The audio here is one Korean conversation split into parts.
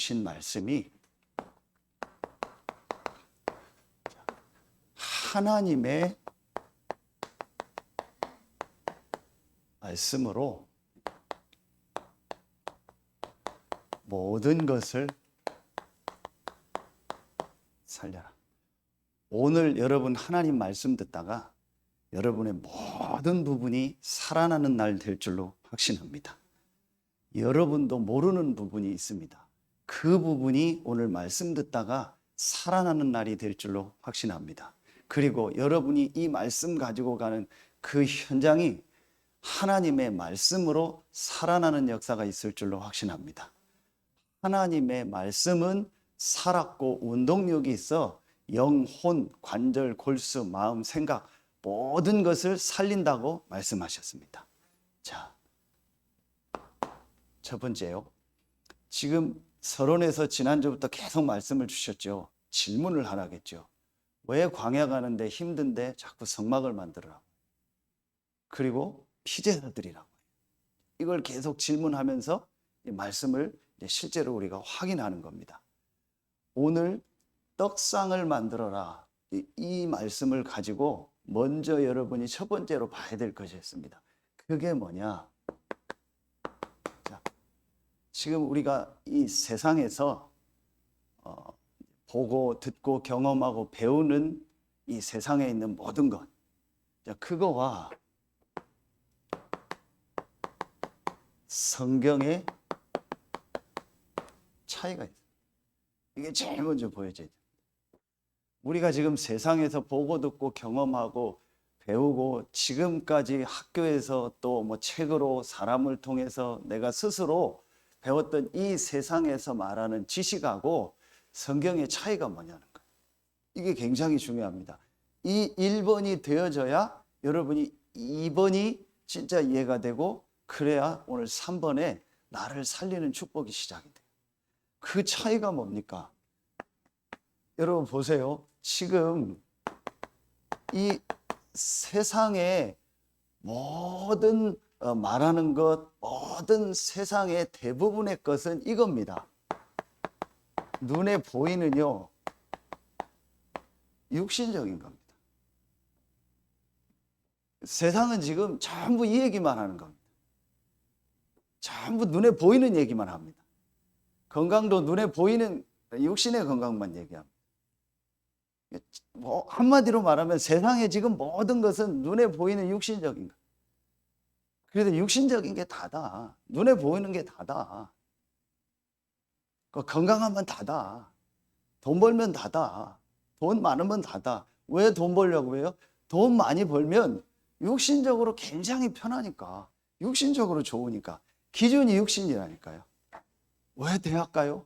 주신 말씀이 하나님의 말씀으로 모든 것을 살려라. 오늘 여러분 하나님 말씀 듣다가 여러분의 모든 부분이 살아나는 날 될 줄로 확신합니다. 여러분도 모르는 부분이 있습니다. 그 부분이 오늘 말씀 듣다가 살아나는 날이 될 줄로 확신합니다. 그리고 여러분이 이 말씀 가지고 가는 그 현장이 하나님의 말씀으로 살아나는 역사가 있을 줄로 확신합니다. 하나님의 말씀은 살았고 운동력이 있어 영, 혼, 관절, 골수, 마음, 생각 모든 것을 살린다고 말씀하셨습니다. 자, 첫 번째요. 지금 서론에서 지난주부터 계속 말씀을 주셨죠. 질문을 하라겠죠. 왜 광야 가는데 힘든데 자꾸 성막을 만들으라고. 그리고 피제사들이라고. 이걸 계속 질문하면서 이 말씀을 실제로 우리가 확인하는 겁니다. 오늘 떡상을 만들어라. 이 말씀을 가지고 먼저 여러분이 첫 번째로 봐야 될 것이었습니다. 그게 뭐냐? 자, 지금 우리가 이 세상에서 보고 듣고 경험하고 배우는 이 세상에 있는 모든 것, 자, 그거와 성경의 차이가 있어요. 이게 제일 먼저 보여져야 돼요. 우리가 지금 세상에서 보고 듣고 경험하고 배우고 지금까지 학교에서 또 뭐 책으로 사람을 통해서 내가 스스로 배웠던 이 세상에서 말하는 지식하고 성경의 차이가 뭐냐는 거예요. 이게 굉장히 중요합니다. 이 1번이 되어져야 여러분이 2번이 진짜 이해가 되고 그래야 오늘 3번에 나를 살리는 축복이 시작이 돼요. 그 차이가 뭡니까? 여러분 보세요. 지금 이 세상의 모든 말하는 것, 모든 세상의 대부분의 것은 이겁니다. 눈에 보이는요, 육신적인 겁니다. 세상은 지금 전부 이 얘기만 하는 겁니다. 전부 눈에 보이는 얘기만 합니다. 건강도 눈에 보이는 육신의 건강만 얘기합니다. 뭐 한마디로 말하면 세상에 지금 모든 것은 눈에 보이는 육신적인 것. 그래도 육신적인 게 다다. 눈에 보이는 게 다다. 건강하면 다다. 돈 벌면 다다. 돈 많으면 다다. 왜 돈 벌려고 해요? 돈 많이 벌면 육신적으로 굉장히 편하니까. 육신적으로 좋으니까. 기준이 육신이라니까요. 왜 대학 가요?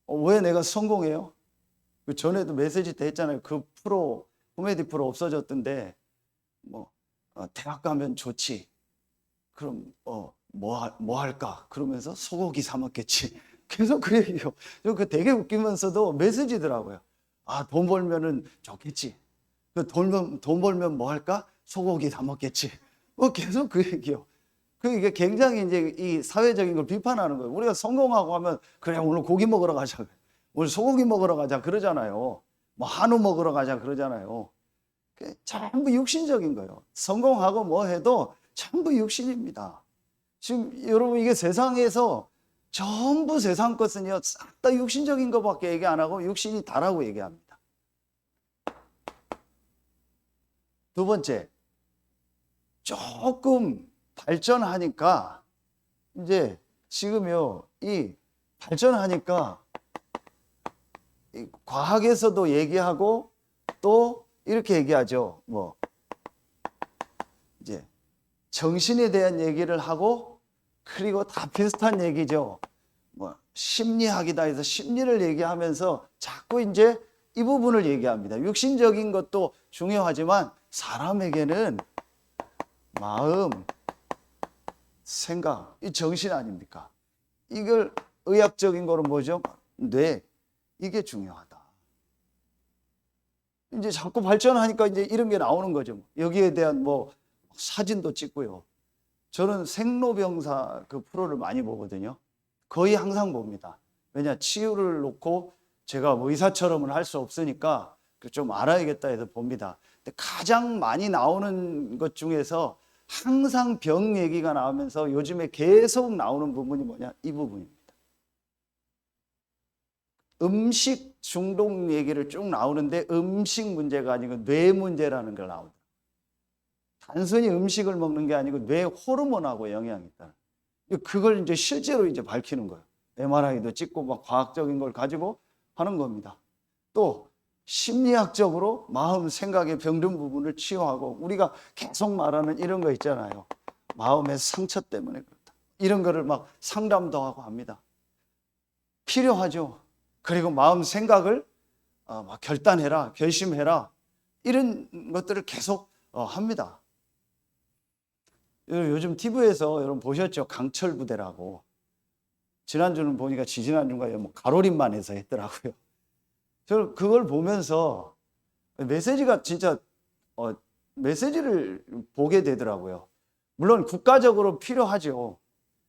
왜 내가 성공해요? 그 전에도 메시지 때 했잖아요. 그 프로, 코미디 프로 없어졌던데, 대학 가면 좋지. 그럼, 뭐 할까? 그러면서 소고기 사 먹겠지. 계속 그 얘기요. 그 되게 웃기면서도 메시지더라고요. 아, 돈 벌면은 좋겠지. 돈 벌면 뭐 할까? 소고기 사 먹겠지. 계속 그 얘기요. 이게 굉장히 이제 이 사회적인 걸 비판하는 거예요. 우리가 성공하고 하면, 그래, 오늘 고기 먹으러 가자. 오늘 소고기 먹으러 가자. 그러잖아요. 뭐 한우 먹으러 가자. 그러잖아요. 전부 육신적인 거예요. 성공하고 뭐 해도 전부 육신입니다. 지금 여러분 이게 세상에서 전부 세상 것은요, 싹 다 육신적인 것밖에 얘기 안 하고 육신이 다라고 얘기합니다. 두 번째, 조금 발전하니까 이제 지금요, 이 발전하니까 이 과학에서도 얘기하고 또 이렇게 얘기하죠. 이제 정신에 대한 얘기를 하고 그리고 다 비슷한 얘기죠. 심리학이다 해서 심리를 얘기하면서 자꾸 이제 이 부분을 얘기합니다. 육신적인 것도 중요하지만 사람에게는 마음, 생각, 이 정신 아닙니까? 이걸 의학적인 거로 뭐죠? 뇌, 이게 중요하다. 이제 자꾸 발전하니까 이제 이런 게 나오는 거죠. 여기에 대한 사진도 찍고요. 저는 생로병사 그 프로를 많이 보거든요. 거의 항상 봅니다. 왜냐, 치유를 놓고 제가 뭐 의사처럼은 할 수 없으니까 좀 알아야겠다 해서 봅니다. 근데 가장 많이 나오는 것 중에서 항상 병 얘기가 나오면서 요즘에 계속 나오는 부분이 뭐냐, 이 부분입니다. 음식 중독 얘기를 쭉 나오는데 음식 문제가 아니고 뇌 문제라는 걸 나오더라고요. 단순히 음식을 먹는 게 아니고 뇌 호르몬하고 영향이 있다. 그걸 이제 실제로 이제 밝히는 거예요. MRI도 찍고 막 과학적인 걸 가지고 하는 겁니다. 또 심리학적으로 마음, 생각의 병든 부분을 치유하고, 우리가 계속 말하는 이런 거 있잖아요. 마음의 상처 때문에 그렇다. 이런 거를 막 상담도 하고 합니다. 필요하죠. 그리고 마음, 생각을 막 결단해라, 결심해라, 이런 것들을 계속 합니다. 요즘 TV에서 여러분 보셨죠? 강철 부대라고. 지난주는 보니까 지지난주인가 뭐 가로림만 해서 했더라고요. 저는 그걸 보면서 메시지가 진짜 메시지를 보게 되더라고요. 물론 국가적으로 필요하죠.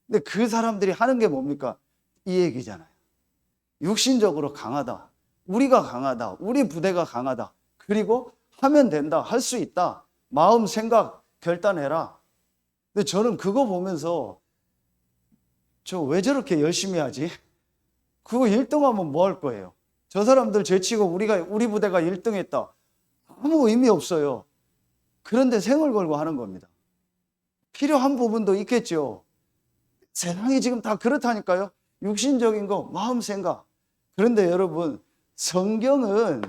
근데 그 사람들이 하는 게 뭡니까? 이 얘기잖아요. 육신적으로 강하다. 우리가 강하다. 우리 부대가 강하다. 그리고 하면 된다. 할 수 있다. 마음, 생각, 결단해라. 근데 저는 그거 보면서 저 왜 저렇게 열심히 하지? 그거 1등하면 뭐 할 거예요? 저 사람들 제치고 우리 부대가 1등 했다. 아무 의미 없어요. 그런데 생을 걸고 하는 겁니다. 필요한 부분도 있겠죠. 세상이 지금 다 그렇다니까요. 육신적인 거, 마음, 생각. 그런데 여러분, 성경은,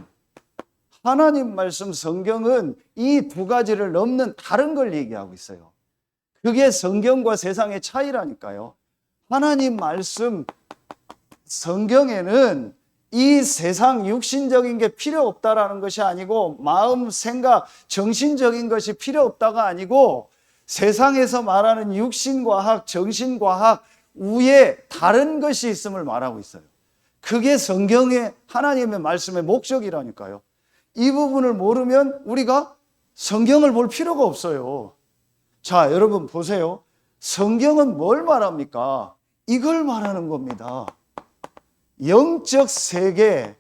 하나님 말씀 성경은 이 두 가지를 넘는 다른 걸 얘기하고 있어요. 그게 성경과 세상의 차이라니까요. 하나님 말씀 성경에는 이 세상 육신적인 게 필요 없다라는 것이 아니고, 마음, 생각, 정신적인 것이 필요 없다가 아니고, 세상에서 말하는 육신과학, 정신과학 위에 다른 것이 있음을 말하고 있어요. 그게 성경의 하나님의 말씀의 목적이라니까요. 이 부분을 모르면 우리가 성경을 볼 필요가 없어요. 자, 여러분 보세요. 성경은 뭘 말합니까? 이걸 말하는 겁니다. 영적 세계,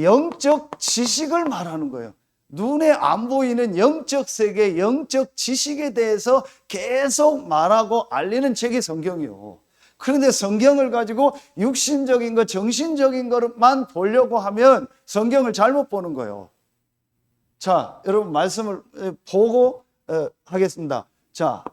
영적 지식을 말하는 거예요. 눈에 안 보이는 영적 세계, 영적 지식에 대해서 계속 말하고 알리는 책이 성경이요. 그런데 성경을 가지고 육신적인 것, 정신적인 것만 보려고 하면 성경을 잘못 보는 거예요. 자, 여러분 말씀을 보고 하겠습니다. 자,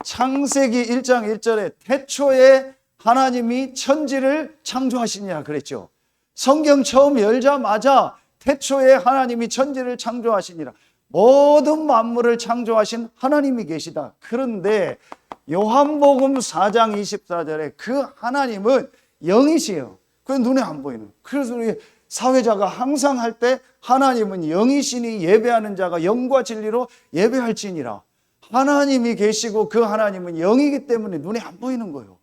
창세기 1장 1절에 태초에 하나님이 천지를 창조하시니라 그랬죠. 성경 처음 열자마자 태초에 하나님이 천지를 창조하시니라. 모든 만물을 창조하신 하나님이 계시다. 그런데 요한복음 4장 24절에 그 하나님은 영이시요. 그 눈에 안 보이는. 그래서 우리 사회자가 항상 할 때 하나님은 영이시니 예배하는 자가 영과 진리로 예배할지니라. 하나님이 계시고 그 하나님은 영이기 때문에 눈에 안 보이는 거예요.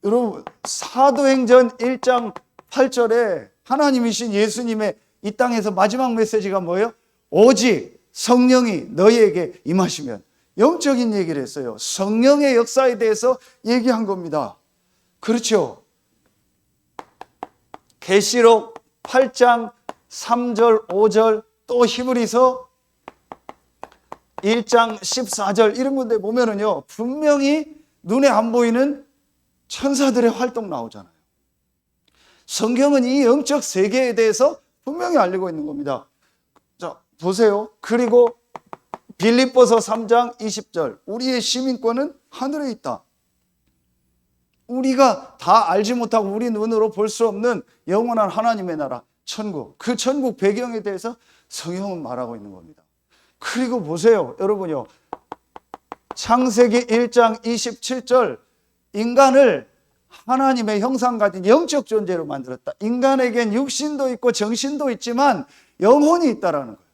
여러분, 사도행전 1장 8절에 하나님이신 예수님의 이 땅에서 마지막 메시지가 뭐예요? 오직 성령이 너희에게 임하시면. 영적인 얘기를 했어요. 성령의 역사에 대해서 얘기한 겁니다. 그렇죠? 계시록 8장 3절 5절 또 히브리서 1장 14절 이런 건데 보면은요, 분명히 눈에 안 보이는 천사들의 활동 나오잖아요. 성경은 이 영적 세계에 대해서 분명히 알리고 있는 겁니다. 자, 보세요. 그리고 빌립보서 3장 20절 우리의 시민권은 하늘에 있다. 우리가 다 알지 못하고 우리 눈으로 볼 수 없는 영원한 하나님의 나라, 천국. 그 천국 배경에 대해서 성경은 말하고 있는 겁니다. 그리고 보세요. 여러분요. 창세기 1장 27절 인간을 하나님의 형상 가진 영적 존재로 만들었다. 인간에겐 육신도 있고 정신도 있지만 영혼이 있다라는 거예요.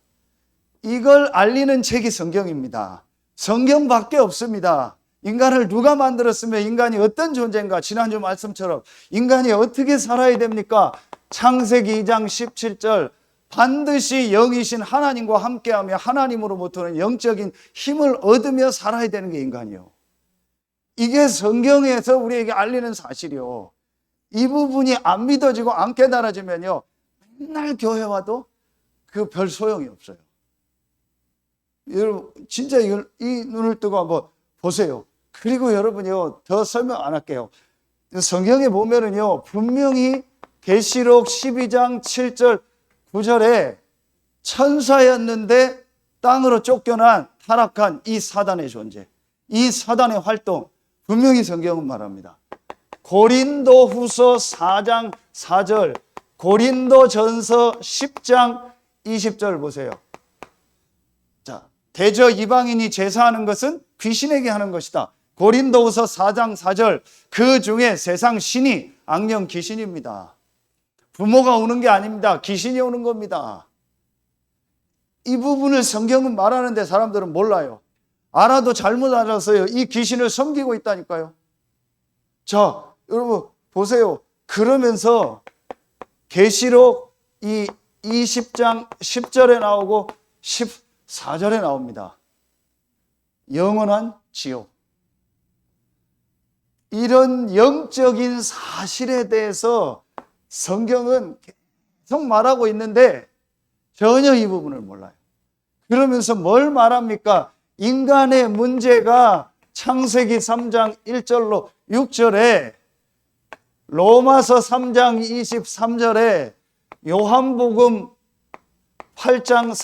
이걸 알리는 책이 성경입니다. 성경밖에 없습니다. 인간을 누가 만들었으며 인간이 어떤 존재인가? 지난주 말씀처럼 인간이 어떻게 살아야 됩니까? 창세기 2장 17절 반드시 영이신 하나님과 함께하며 하나님으로부터는 영적인 힘을 얻으며 살아야 되는 게 인간이요. 이게 성경에서 우리에게 알리는 사실이요. 이 부분이 안 믿어지고 안 깨달아지면요, 맨날 교회 와도 그 별 소용이 없어요. 여러분 진짜 이걸 이 눈을 뜨고 한번 보세요. 그리고 여러분요, 더 설명 안 할게요. 성경에 보면은요, 분명히 계시록 12장 7절 9절에 천사였는데 땅으로 쫓겨난 타락한 이 사단의 존재, 이 사단의 활동, 분명히 성경은 말합니다. 고린도후서 4장 4절, 고린도전서 10장 20절 보세요. 자, 대저 이방인이 제사하는 것은 귀신에게 하는 것이다. 고린도후서 4장 4절, 그 중에 세상 신이 악령 귀신입니다. 부모가 오는 게 아닙니다. 귀신이 오는 겁니다. 이 부분을 성경은 말하는데 사람들은 몰라요. 알아도 잘못 알았어요. 이 귀신을 섬기고 있다니까요. 자, 여러분 보세요. 그러면서 계시록 이 20장 10절에 나오고 14절에 나옵니다. 영원한 지옥. 이런 영적인 사실에 대해서 성경은 계속 말하고 있는데 전혀 이 부분을 몰라요. 그러면서 뭘 말합니까? 인간의 문제가 창세기 3장 1절로 6절에, 로마서 3장 23절에, 요한복음 8장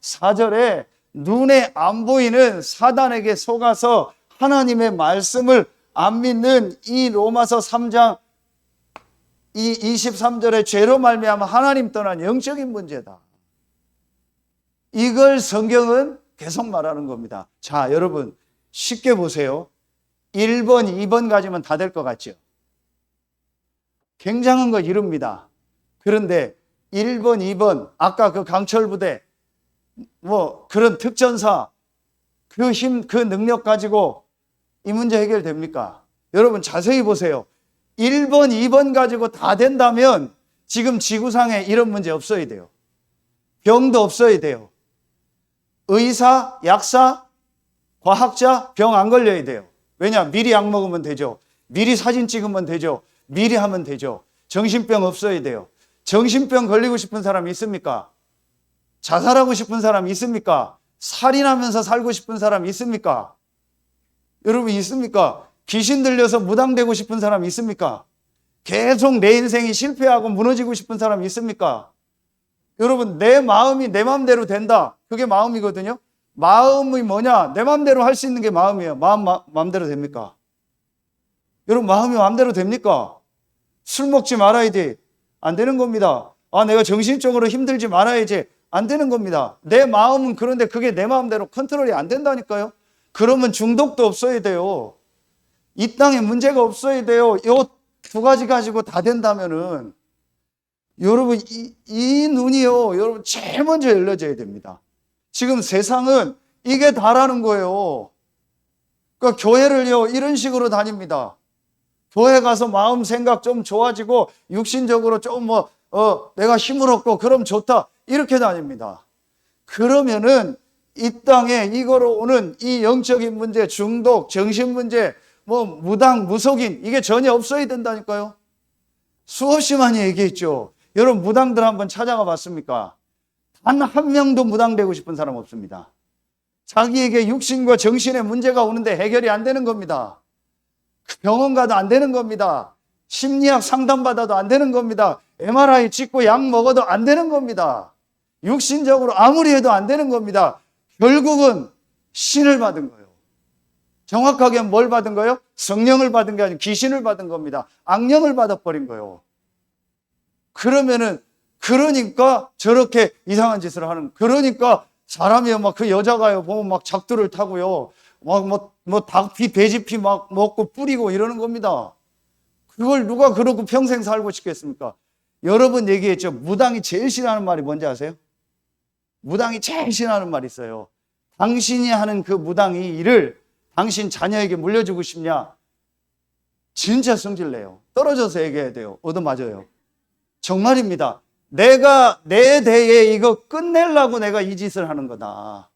44절에 눈에 안 보이는 사단에게 속아서 하나님의 말씀을 안 믿는 이 로마서 3장 이 23절에 죄로 말미암아 하나님 떠난 영적인 문제다. 이걸 성경은 계속 말하는 겁니다. 자, 여러분 쉽게 보세요. 1번, 2번 가지면 다 될 것 같죠? 굉장한 거 이룹니다. 그런데 1번, 2번, 아까 그 강철 부대, 뭐 그런 특전사, 그 힘, 그 능력 가지고 이 문제 해결됩니까? 여러분 자세히 보세요. 1번, 2번 가지고 다 된다면 지금 지구상에 이런 문제 없어야 돼요. 병도 없어야 돼요. 의사, 약사, 과학자 병 안 걸려야 돼요. 왜냐? 미리 약 먹으면 되죠. 미리 사진 찍으면 되죠. 미리 하면 되죠. 정신병 없어야 돼요. 정신병 걸리고 싶은 사람 있습니까? 자살하고 싶은 사람 있습니까? 살인하면서 살고 싶은 사람 있습니까? 여러분 있습니까? 귀신 들려서 무당되고 싶은 사람 있습니까? 계속 내 인생이 실패하고 무너지고 싶은 사람 있습니까? 여러분 내 마음이 내 마음대로 된다. 그게 마음이거든요. 마음이 뭐냐? 내 마음대로 할 수 있는 게 마음이에요. 마음대로 됩니까? 여러분 마음이 마음대로 됩니까? 술 먹지 말아야지. 안 되는 겁니다. 아, 내가 정신적으로 힘들지 말아야지. 안 되는 겁니다. 내 마음은 그런데 그게 내 마음대로 컨트롤이 안 된다니까요. 그러면 중독도 없어야 돼요. 이 땅에 문제가 없어야 돼요. 요 두 가지 가지고 다 된다면은 여러분 이 눈이요, 여러분 제일 먼저 열려져야 됩니다. 지금 세상은 이게 다라는 거예요. 그러니까 교회를요 이런 식으로 다닙니다. 교회 가서 마음 생각 좀 좋아지고 육신적으로 좀 내가 힘을 얻고 그럼 좋다 이렇게 다닙니다. 그러면은 이 땅에 이거로 오는 이 영적인 문제, 중독, 정신 문제, 뭐 무당, 무속인 이게 전혀 없어야 된다니까요. 수없이 많이 얘기했죠. 여러분 무당들 한번 찾아가 봤습니까? 단 한 명도 무당되고 싶은 사람 없습니다. 자기에게 육신과 정신의 문제가 오는데 해결이 안 되는 겁니다. 병원 가도 안 되는 겁니다. 심리학 상담 받아도 안 되는 겁니다. MRI 찍고 약 먹어도 안 되는 겁니다. 육신적으로 아무리 해도 안 되는 겁니다. 결국은 신을 받은 거예요. 정확하게 뭘 받은 거예요? 성령을 받은 게 아니고 귀신을 받은 겁니다. 악령을 받아버린 거예요. 그러니까 저렇게 이상한 짓을 하는, 그러니까 사람이요, 막 그 여자가요, 보면 막 작두를 타고요, 닭피, 돼지피 막 먹고 뿌리고 이러는 겁니다. 그걸 누가 그러고 평생 살고 싶겠습니까? 여러 번 얘기했죠. 무당이 제일 싫어하는 말이 뭔지 아세요? 무당이 제일 싫어하는 말이 있어요. 당신이 하는 그 무당이 일을 당신 자녀에게 물려주고 싶냐? 진짜 성질내요. 떨어져서 얘기해야 돼요. 얻어맞아요. 정말입니다. 내가 내 대에 이거 끝내려고 내가 이 짓을 하는 거다.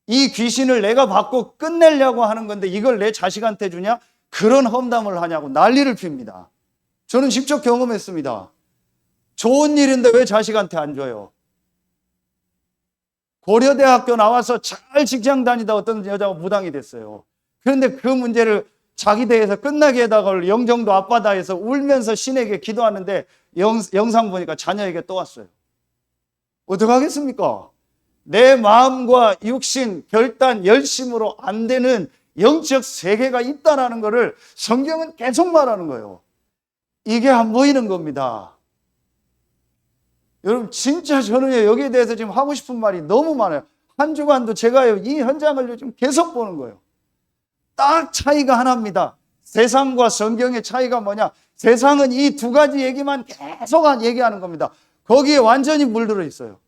이 귀신을 내가 받고 끝내려고 하는 건데 이걸 내 자식한테 주냐? 그런 험담을 하냐고 난리를 핍니다. 저는 직접 경험했습니다. 좋은 일인데 왜 자식한테 안 줘요? 고려대학교 나와서 잘 직장 다니다 어떤 여자가 무당이 됐어요. 그런데 그 문제를 자기 대에서 끝나게 해다가 영정도 앞바다에서 울면서 신에게 기도하는데 영상 보니까 자녀에게 또 왔어요. 어떡하겠습니까? 내 마음과 육신, 결단, 열심으로 안 되는 영적 세계가 있다는 것을 성경은 계속 말하는 거예요. 이게 안 보이는 겁니다. 여러분 진짜 저는 여기에 대해서 지금 하고 싶은 말이 너무 많아요. 한 주간도 제가 이 현장을 요즘 계속 보는 거예요. 딱 차이가 하나입니다. 세상과 성경의 차이가 뭐냐? 세상은 이 두 가지 얘기만 계속 얘기하는 겁니다. 거기에 완전히 물들어 있어요.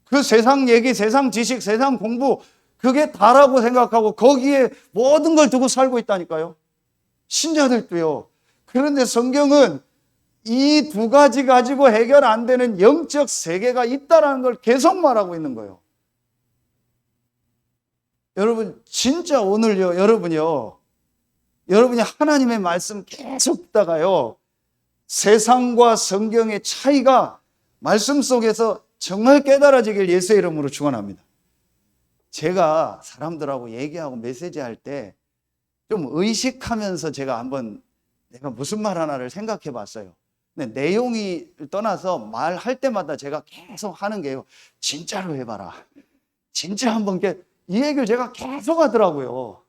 그 세상 얘기, 세상 지식, 세상 공부 그게 다라고 생각하고 거기에 모든 걸 두고 살고 있다니까요. 신자들도요. 그런데 성경은 이 두 가지 가지고 해결 안 되는 영적 세계가 있다는 걸 계속 말하고 있는 거예요. 여러분 진짜 오늘요 여러분이 하나님의 말씀 계속 듣다가요 세상과 성경의 차이가 말씀 속에서 정말 깨달아지길 예수의 이름으로 축원합니다. 제가 사람들하고 얘기하고 메시지할 때 좀 의식하면서 제가 한번 내가 무슨 말 하나를 생각해 봤어요. 근데 내용이 떠나서 말할 때마다 제가 계속 하는 게요. 진짜로 해봐라. 진짜 한번 이 얘기를 제가 계속 하더라고요.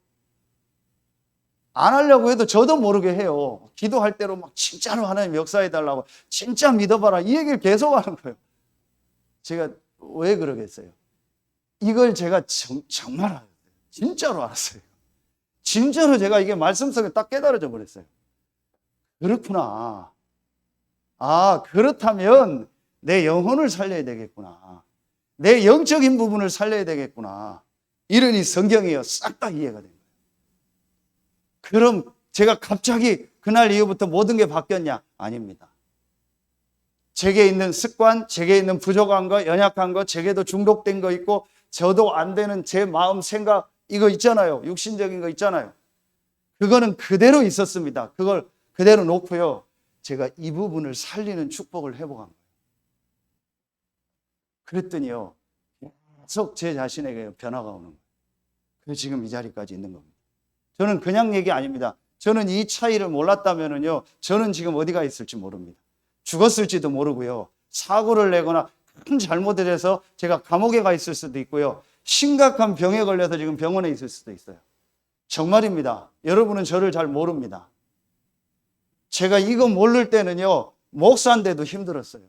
안 하려고 해도 저도 모르게 해요. 기도할 때로 막 진짜로 하나님 역사해달라고 진짜 믿어봐라 이 얘기를 계속 하는 거예요. 제가 왜 그러겠어요? 이걸 제가 정말 알았어요. 진짜로 알았어요. 진짜로 제가 이게 말씀 속에 딱 깨달아져 버렸어요. 그렇구나. 아, 그렇다면 내 영혼을 살려야 되겠구나. 내 영적인 부분을 살려야 되겠구나. 이러니 성경이요. 싹 다 이해가 됩니다. 그럼 제가 갑자기 그날 이후부터 모든 게 바뀌었냐? 아닙니다. 제게 있는 습관, 제게 있는 부족한 거, 연약한 거, 제게도 중독된 거 있고 저도 안 되는 제 마음, 생각 이거 있잖아요. 육신적인 거 있잖아요. 그거는 그대로 있었습니다. 그걸 그대로 놓고요. 제가 이 부분을 살리는 축복을 회복한 거예요. 그랬더니요. 계속 제 자신에게 변화가 오는 거예요. 그래서 지금 이 자리까지 있는 겁니다. 저는 그냥 얘기 아닙니다. 저는 이 차이를 몰랐다면요. 저는 지금 어디가 있을지 모릅니다. 죽었을지도 모르고요. 사고를 내거나 큰 잘못을 해서 제가 감옥에 가 있을 수도 있고요. 심각한 병에 걸려서 지금 병원에 있을 수도 있어요. 정말입니다. 여러분은 저를 잘 모릅니다. 제가 이거 모를 때는요. 목사인데도 힘들었어요.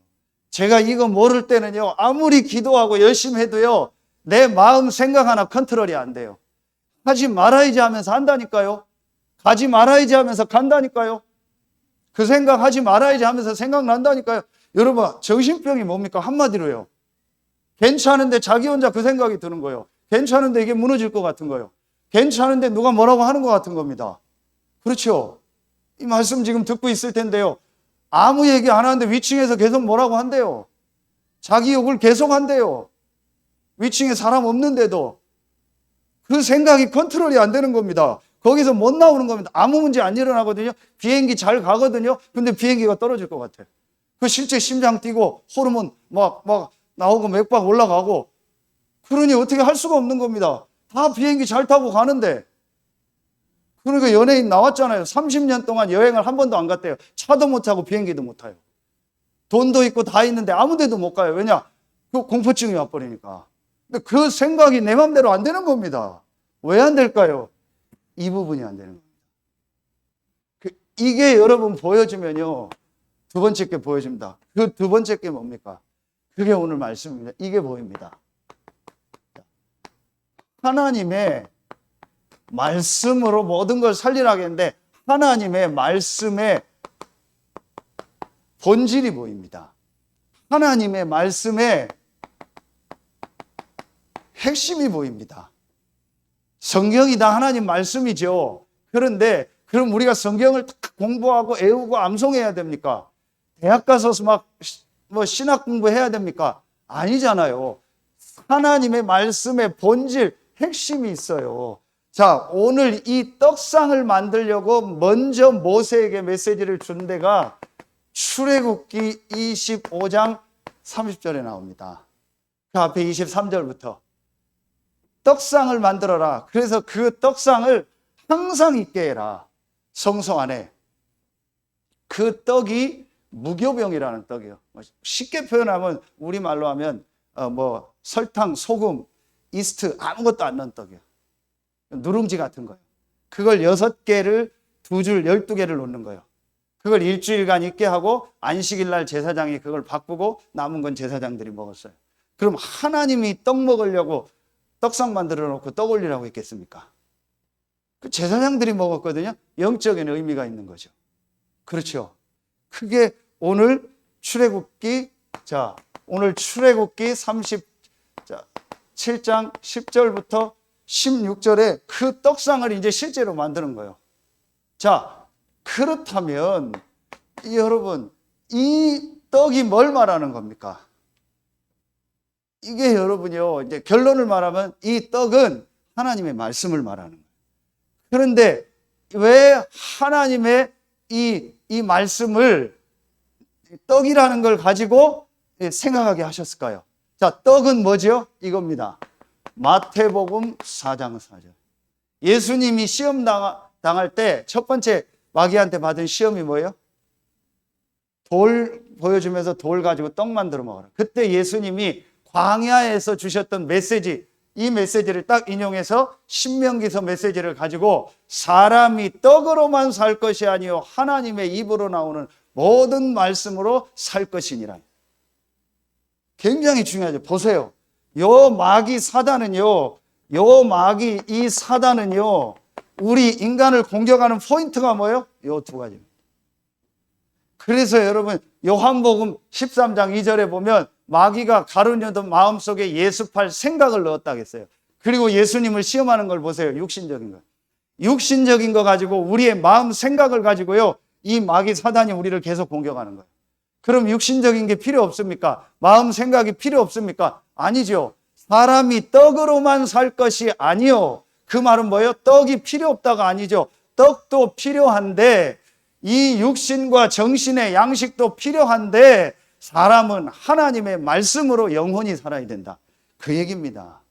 제가 이거 모를 때는요. 아무리 기도하고 열심히 해도요. 내 마음 생각 하나 컨트롤이 안 돼요. 하지 말아야지 하면서 한다니까요. 가지 말아야지 하면서 간다니까요. 그 생각 하지 말아야지 하면서 생각난다니까요. 여러분 정신병이 뭡니까? 한마디로요. 괜찮은데 자기 혼자 그 생각이 드는 거예요. 괜찮은데 이게 무너질 것 같은 거예요. 괜찮은데 누가 뭐라고 하는 것 같은 겁니다. 그렇죠? 이 말씀 지금 듣고 있을 텐데요. 아무 얘기 안 하는데 위층에서 계속 뭐라고 한대요. 자기 욕을 계속 한대요. 위층에 사람 없는데도 그 생각이 컨트롤이 안 되는 겁니다. 거기서 못 나오는 겁니다. 아무 문제 안 일어나거든요. 비행기 잘 가거든요. 근데 비행기가 떨어질 것 같아요. 그 실제 심장 뛰고 호르몬 막 나오고 맥박 올라가고 그러니 어떻게 할 수가 없는 겁니다. 다 비행기 잘 타고 가는데. 그러니까 연예인 나왔잖아요. 30년 동안 여행을 한 번도 안 갔대요. 차도 못 타고 비행기도 못 타요. 돈도 있고 다 있는데 아무 데도 못 가요. 왜냐? 그 공포증이 와버리니까. 근데 그 생각이 내 맘대로 안 되는 겁니다. 왜 안 될까요? 이 부분이 안 되는 겁니다. 이게 여러분 보여주면요. 두 번째 게 보여집니다. 그 두 번째 게 뭡니까? 그게 오늘 말씀입니다. 이게 보입니다. 하나님의 말씀으로 모든 걸 살리라고 했는데 하나님의 말씀의 본질이 보입니다. 하나님의 말씀의 핵심이 보입니다. 성경이 다 하나님 말씀이죠. 그런데 그럼 우리가 성경을 공부하고 애우고 암송해야 됩니까? 대학 가서 막 신학 공부해야 됩니까? 아니잖아요. 하나님의 말씀의 본질, 핵심이 있어요. 자, 오늘 이 떡상을 만들려고 먼저 모세에게 메시지를 준 데가 출애굽기 25장 30절에 나옵니다. 그 앞에 23절부터 떡상을 만들어라. 그래서 그 떡상을 항상 있게 해라. 성소 안에. 그 떡이 무교병이라는 떡이에요. 쉽게 표현하면 우리말로 하면 설탕, 소금, 이스트 아무것도 안 넣은 떡이에요. 누룽지 같은 거예요. 그걸 6개를 2줄 12개를 놓는 거예요. 그걸 일주일간 있게 하고 안식일 날 제사장이 그걸 바꾸고 남은 건 제사장들이 먹었어요. 그럼 하나님이 떡 먹으려고 떡상 만들어 놓고 떡 올리라고 했겠습니까? 그 제사장들이 먹었거든요. 영적인 의미가 있는 거죠. 그렇죠. 그게 오늘 출애굽기 37장 10절부터 16절에 그 떡상을 이제 실제로 만드는 거예요. 자, 그렇다면 여러분, 이 떡이 뭘 말하는 겁니까? 이게 여러분요, 이제 결론을 말하면 이 떡은 하나님의 말씀을 말하는 거예요. 그런데 왜 하나님의 이 말씀을 떡이라는 걸 가지고 생각하게 하셨을까요? 자, 떡은 뭐죠? 이겁니다. 마태복음 4장 4절. 예수님이 시험 당할 때 첫 번째 마귀한테 받은 시험이 뭐예요? 돌 보여주면서 돌 가지고 떡 만들어 먹어라. 그때 예수님이 광야에서 주셨던 메시지, 이 메시지를 딱 인용해서 신명기서 메시지를 가지고 사람이 떡으로만 살 것이 아니요 하나님의 입으로 나오는 모든 말씀으로 살 것이니라. 굉장히 중요하죠. 보세요. 요 마귀 사단은요, 이 사단은요, 우리 인간을 공격하는 포인트가 뭐예요? 요 두 가지입니다. 그래서 여러분, 요한복음 13장 2절에 보면 마귀가 가룟유다 마음속에 예습할 생각을 넣었다고 했어요. 그리고 예수님을 시험하는 걸 보세요. 육신적인 거. 육신적인 거 가지고 우리의 마음 생각을 가지고요, 이 마귀 사단이 우리를 계속 공격하는 거예요. 그럼 육신적인 게 필요 없습니까? 마음 생각이 필요 없습니까? 아니죠. 사람이 떡으로만 살 것이 아니요. 그 말은 뭐예요? 떡이 필요 없다가 아니죠. 떡도 필요한데 이 육신과 정신의 양식도 필요한데 사람은 하나님의 말씀으로 영혼이 살아야 된다. 그 얘기입니다.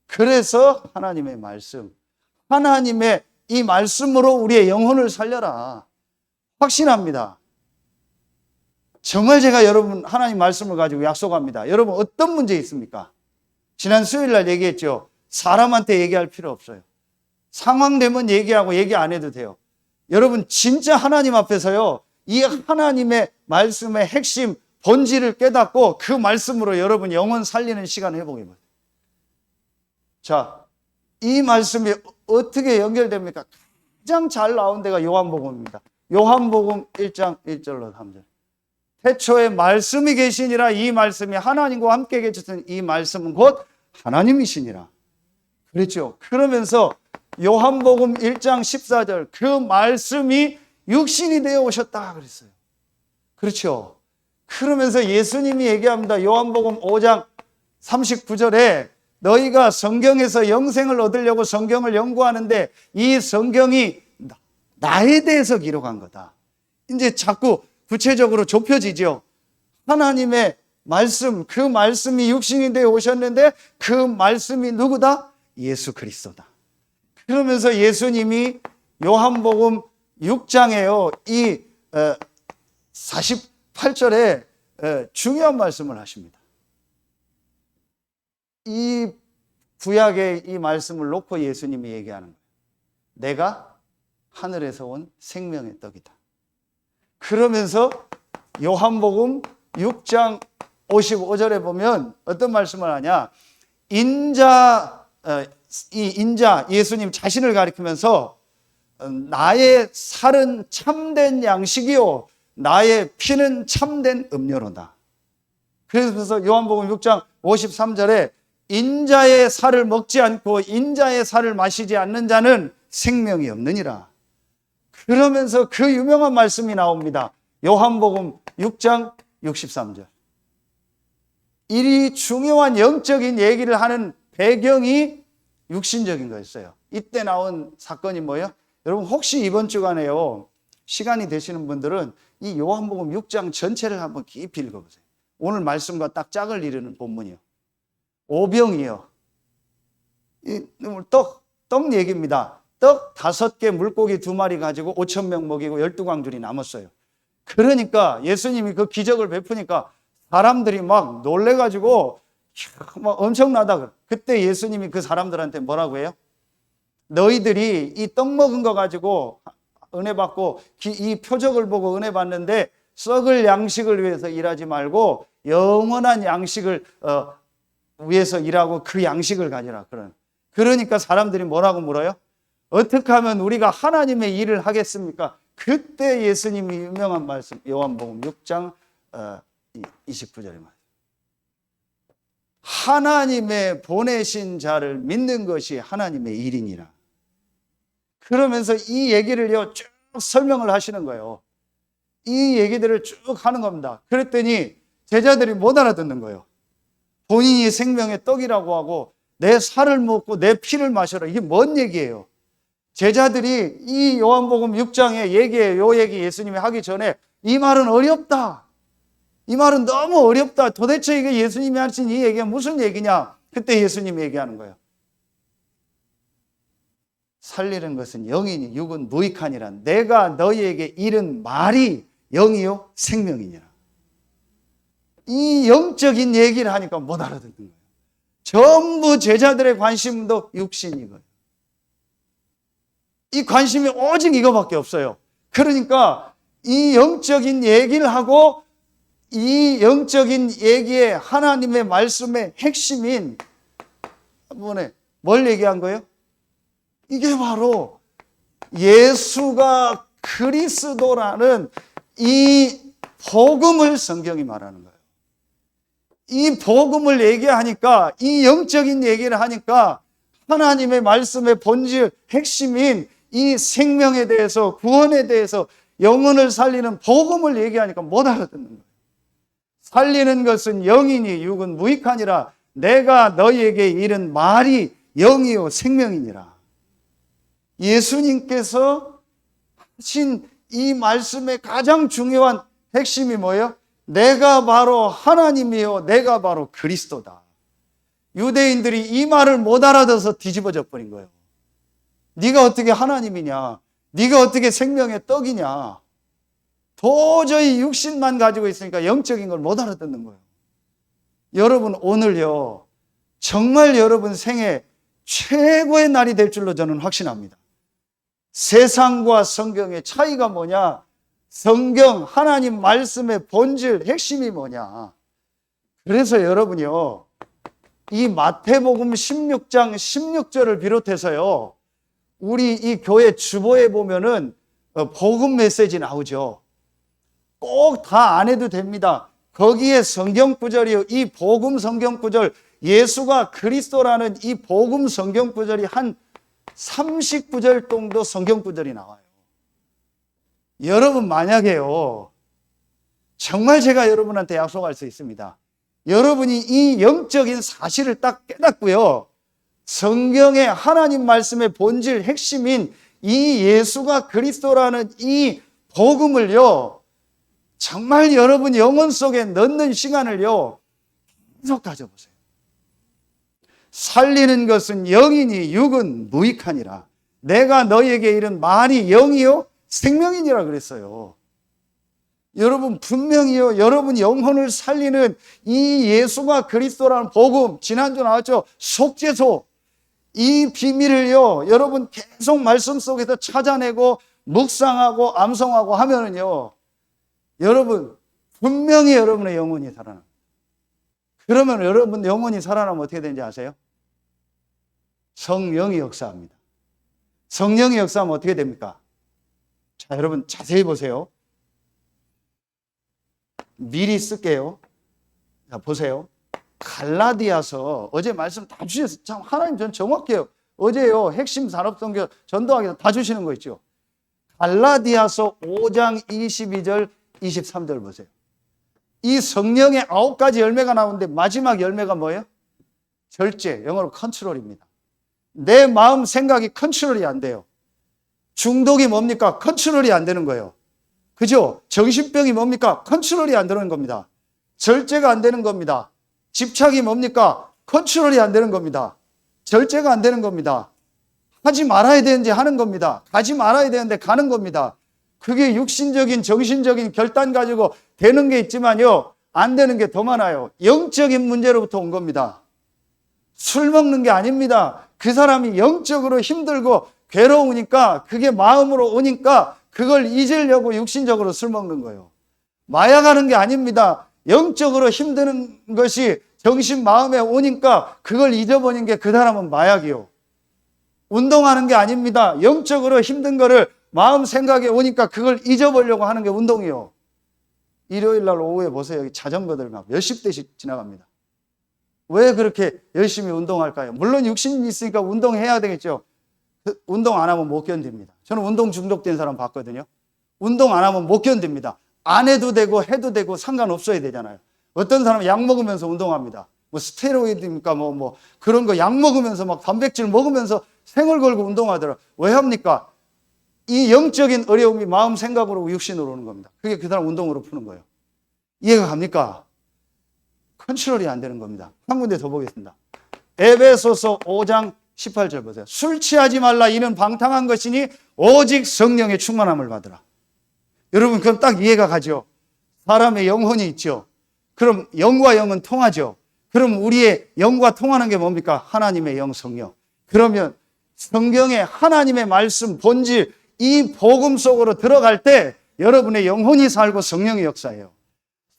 그래서 하나님의 말씀, 하나님의 이 말씀으로 우리의 영혼을 살려라. 확신합니다. 정말 제가 여러분 하나님 말씀을 가지고 약속합니다. 여러분 어떤 문제 있습니까? 지난 수요일 날 얘기했죠. 사람한테 얘기할 필요 없어요. 상황 되면 얘기하고 얘기 안 해도 돼요. 여러분 진짜 하나님 앞에서요, 이 하나님의 말씀의 핵심 본질을 깨닫고 그 말씀으로 여러분 영혼 살리는 시간 해보게 봐요. 자, 이 말씀이 어떻게 연결됩니까? 가장 잘 나온 데가 요한복음입니다. 요한복음 1장 1절로 3절. 태초에 말씀이 계시니라. 이 말씀이 하나님과 함께 계셨던 이 말씀은 곧 하나님이시니라. 그렇죠. 그러면서 요한복음 1장 14절, 그 말씀이 육신이 되어 오셨다 그랬어요. 그렇죠. 그러면서 예수님이 얘기합니다. 요한복음 5장 39절에 너희가 성경에서 영생을 얻으려고 성경을 연구하는데 이 성경이 나에 대해서 기록한 거다. 이제 자꾸 구체적으로 좁혀지죠. 하나님의 말씀, 그 말씀이 육신이 되어 오셨는데 그 말씀이 누구다? 예수 그리스도다. 그러면서 예수님이 요한복음 6장에요, 이 48절에 중요한 말씀을 하십니다. 이 구약의 이 말씀을 놓고 예수님이 얘기하는 거예요. 내가 하늘에서 온 생명의 떡이다. 그러면서 요한복음 6장 55절에 보면 어떤 말씀을 하냐? 인자 예수님 자신을 가리키면서 나의 살은 참된 양식이요 나의 피는 참된 음료로다. 그래서 요한복음 6장 53절에 인자의 살을 먹지 않고 인자의 살을 마시지 않는 자는 생명이 없느니라. 그러면서 그 유명한 말씀이 나옵니다. 요한복음 6장 63절. 이 중요한 영적인 얘기를 하는 배경이 육신적인 거였어요. 이때 나온 사건이 뭐예요? 여러분 혹시 이번 주간에요, 시간이 되시는 분들은 이 요한복음 6장 전체를 한번 깊이 읽어보세요. 오늘 말씀과 딱 짝을 이루는 본문이요. 오병이요. 떡 얘기입니다. 떡 5개, 물고기 2마리 가지고 5,000명 먹이고 12광줄이 남았어요. 그러니까 예수님이 그 기적을 베푸니까 사람들이 막 놀래가지고 막 엄청나다. 그때 예수님이 그 사람들한테 뭐라고 해요? 너희들이 이 떡 먹은 거 가지고 은혜 받고 이 표적을 보고 은혜 받는데 썩을 양식을 위해서 일하지 말고 영원한 양식을 위해서 일하고 그 양식을 가지라. 그러니까 사람들이 뭐라고 물어요? 어떻게 하면 우리가 하나님의 일을 하겠습니까? 그때 예수님이 유명한 말씀, 요한복음 6장 29절에 말이에요. 하나님의 보내신 자를 믿는 것이 하나님의 일이니라. 그러면서 이 얘기를요 쭉 설명을 하시는 거예요. 이 얘기들을 쭉 하는 겁니다. 그랬더니 제자들이 못 알아듣는 거예요. 본인이 생명의 떡이라고 하고 내 살을 먹고 내 피를 마셔라. 이게 뭔 얘기예요? 제자들이 이 요한복음 6장의 요 얘기 예수님이 하기 전에 이 말은 어렵다. 이 말은 너무 어렵다. 도대체 이게 예수님이 하신 이 얘기가 무슨 얘기냐? 그때 예수님이 얘기하는 거예요. 살리는 것은 영이니 육은 무익하니라. 내가 너희에게 이른 말이 영이요 생명이니라. 이 영적인 얘기를 하니까 못 알아듣는 거예요. 전부 제자들의 관심도 육신이거든요. 이 관심이 오직 이거밖에 없어요. 그러니까 이 영적인 얘기를 하고 이 영적인 얘기에 하나님의 말씀의 핵심인 뭘 얘기한 거예요? 이게 바로 예수가 그리스도라는 이 복음을 성경이 말하는 거예요. 이 복음을 얘기하니까, 이 영적인 얘기를 하니까 하나님의 말씀의 본질, 핵심인 이 생명에 대해서, 구원에 대해서, 영혼을 살리는 복음을 얘기하니까 못 알아듣는 거예요. 살리는 것은 영이니 육은 무익하니라. 내가 너희에게 이른 말이 영이요 생명이니라. 예수님께서 하신 이 말씀의 가장 중요한 핵심이 뭐예요? 내가 바로 하나님이요 내가 바로 그리스도다. 유대인들이 이 말을 못 알아들어서 뒤집어져 버린 거예요. 네가 어떻게 하나님이냐? 네가 어떻게 생명의 떡이냐? 도저히 육신만 가지고 있으니까 영적인 걸 못 알아듣는 거예요. 여러분 오늘요 정말 여러분 생애 최고의 날이 될 줄로 저는 확신합니다. 세상과 성경의 차이가 뭐냐? 성경 하나님 말씀의 본질 핵심이 뭐냐? 그래서 여러분이요 이 마태복음 16장 16절을 비롯해서요 우리 이 교회 주보에 보면은 복음 메시지 나오죠. 꼭 다 안 해도 됩니다. 거기에 성경 구절이요 이 복음 성경 구절, 예수가 그리스도라는 이 복음 성경 구절이 한 30구절 정도 성경 구절이 나와요. 여러분 만약에요 정말 제가 여러분한테 약속할 수 있습니다. 여러분이 이 영적인 사실을 딱 깨닫고요 성경의 하나님 말씀의 본질 핵심인 이 예수가 그리스도라는 이 복음을요 정말 여러분 영혼 속에 넣는 시간을요 계속 가져보세요. 살리는 것은 영이니 육은 무익하니라. 내가 너희에게 이른 말이 영이요 생명이니라 그랬어요. 여러분 분명히요 여러분 영혼을 살리는 이 예수가 그리스도라는 복음, 지난주 나왔죠. 속죄소. 이 비밀을요 여러분 계속 말씀 속에서 찾아내고 묵상하고 암송하고 하면은요 여러분 분명히 여러분의 영혼이 살아납니다. 그러면 여러분 영혼이 살아나면 어떻게 되는지 아세요? 성령이 역사합니다. 성령이 역사하면 어떻게 됩니까? 자, 여러분 자세히 보세요. 미리 쓸게요. 자, 보세요. 갈라디아서 어제 말씀 다 주셨어요. 참 하나님 전 정확해요. 어제요 핵심 산업성경 전도하기 위해서 다 주시는 거 있죠. 갈라디아서 5장 22절 23절 보세요. 이 성령의 9가지 열매가 나오는데 마지막 열매가 뭐예요? 절제, 영어로 컨트롤입니다. 내 마음 생각이 컨트롤이 안 돼요. 중독이 뭡니까? 컨트롤이 안 되는 거예요. 그죠? 정신병이 뭡니까? 컨트롤이 안 되는 겁니다. 절제가 안 되는 겁니다. 집착이 뭡니까? 컨트롤이 안 되는 겁니다. 절제가 안 되는 겁니다. 하지 말아야 되는지 하는 겁니다. 가지 말아야 되는데 가는 겁니다. 그게 육신적인 정신적인 결단 가지고 되는 게 있지만요, 안 되는 게 더 많아요. 영적인 문제로부터 온 겁니다. 술 먹는 게 아닙니다. 그 사람이 영적으로 힘들고 괴로우니까 그게 마음으로 오니까 그걸 잊으려고 육신적으로 술 먹는 거예요. 마약하는 게 아닙니다. 영적으로 힘드는 것이 정신 마음에 오니까 그걸 잊어버린 게 그 사람은 마약이요. 운동하는 게 아닙니다. 영적으로 힘든 거를 마음 생각에 오니까 그걸 잊어버리려고 하는 게 운동이요. 일요일 날 오후에 보세요. 여기 자전거들 막 몇십 대씩 지나갑니다. 왜 그렇게 열심히 운동할까요? 물론 육신이 있으니까 운동해야 되겠죠. 운동 안 하면 못 견딥니다. 저는 운동 중독된 사람 봤거든요. 운동 안 하면 못 견딥니다. 안 해도 되고 해도 되고 상관없어야 되잖아요. 어떤 사람은 약 먹으면서 운동합니다. 뭐 스테로이드입니까? 뭐 그런 거 약 먹으면서 막 단백질 먹으면서 생을 걸고 운동하더라. 왜 합니까? 이 영적인 어려움이 마음 생각으로 육신으로 오는 겁니다. 그게 그 사람 운동으로 푸는 거예요. 이해가 갑니까? 컨트롤이 안 되는 겁니다. 한 군데 더 보겠습니다. 에베소서 5장 18절 보세요. 술 취하지 말라. 이는 방탕한 것이니 오직 성령의 충만함을 받으라. 여러분, 그럼 딱 이해가 가죠. 사람의 영혼이 있죠. 그럼 영과 영은 통하죠. 그럼 우리의 영과 통하는 게 뭡니까? 하나님의 영, 성령. 그러면 성경의 하나님의 말씀, 본질, 이 복음 속으로 들어갈 때 여러분의 영혼이 살고 성령이 역사해요.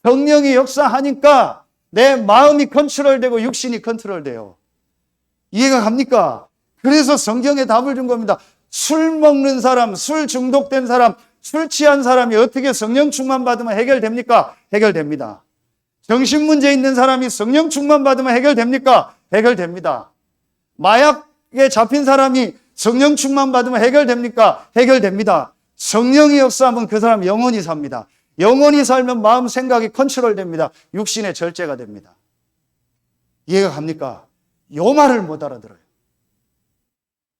성령이 역사하니까 내 마음이 컨트롤되고 육신이 컨트롤돼요. 이해가 갑니까? 그래서 성경에 답을 준 겁니다. 술 먹는 사람, 술 중독된 사람, 술 취한 사람이 어떻게 성령 충만 받으면 해결됩니까? 해결됩니다. 정신 문제 있는 사람이 성령 충만 받으면 해결됩니까? 해결됩니다. 마약에 잡힌 사람이 성령 충만 받으면 해결됩니까? 해결됩니다. 성령이 역사하면 그 사람 영원히 삽니다. 영원히 살면 마음 생각이 컨트롤됩니다. 육신의 절제가 됩니다. 이해가 갑니까? 요 말을 못 알아들어요.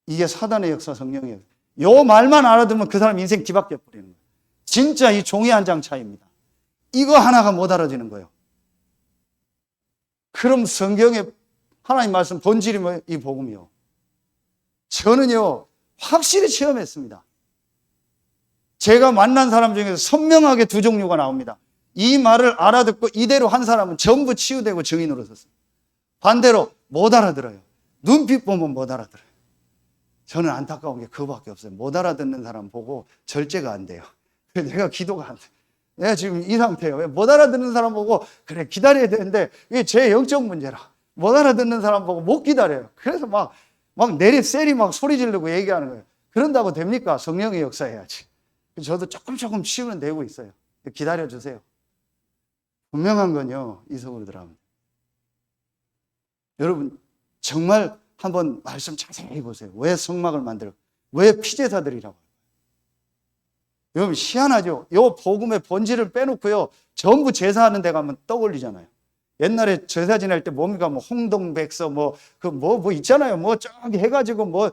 이게 사단의 역사, 성령의 역사. 요 말만 알아두면 그 사람 인생 뒤바뀌어 버리는 거예요. 진짜 이 종이 한 장 차이입니다. 이거 하나가 못 알아지는 거예요. 그럼 성경의 하나님 말씀 본질이 뭐예요? 이 복음이요. 저는요, 확실히 체험했습니다. 제가 만난 사람 중에서 선명하게 두 종류가 나옵니다. 이 말을 알아듣고 이대로 한 사람은 전부 치유되고 증인으로 섰어요. 반대로 못 알아들어요. 눈빛 보면 못 알아들어요. 저는 안타까운 게 그거밖에 없어요. 못 알아듣는 사람 보고 절제가 안 돼요. 내가 기도가 안 돼요. 내가 지금 이 상태예요. 못 알아듣는 사람 보고 그래 기다려야 되는데 이게 제 영적 문제라. 못 알아듣는 사람 보고 못 기다려요. 그래서 막 내리세리 막 소리 지르고 얘기하는 거예요. 그런다고 됩니까? 성령의 역사해야지. 저도 조금 치유는 되고 있어요. 기다려주세요. 분명한 건요, 이 속으로 들어가면. 여러분, 정말 한번 말씀 자세히 보세요. 왜 성막을 만들어? 왜 피제사들이라고? 여러분, 희한하죠? 요 복음의 본질을 빼놓고요, 전부 제사하는 데 가면 떠올리잖아요. 옛날에 제사 지낼 때 뭡니까? 뭐 홍동백서, 뭐 있잖아요. 뭐 저기 해가지고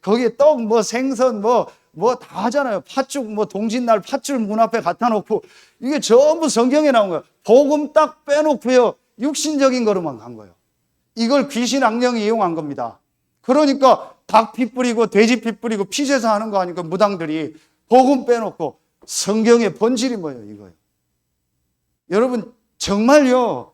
거기에 떡, 생선, 다 하잖아요. 팥죽, 동짓날 팥줄 문 앞에 갖다 놓고, 이게 전부 성경에 나온 거예요. 복음 딱 빼놓고요, 육신적인 거로만 간 거예요. 이걸 귀신 악령이 이용한 겁니다. 그러니까 닭 피 뿌리고 돼지 피 뿌리고 피제사 하는 거 아니까 무당들이 복음 빼놓고 성경의 본질이 뭐예요? 이거예요. 여러분, 정말요,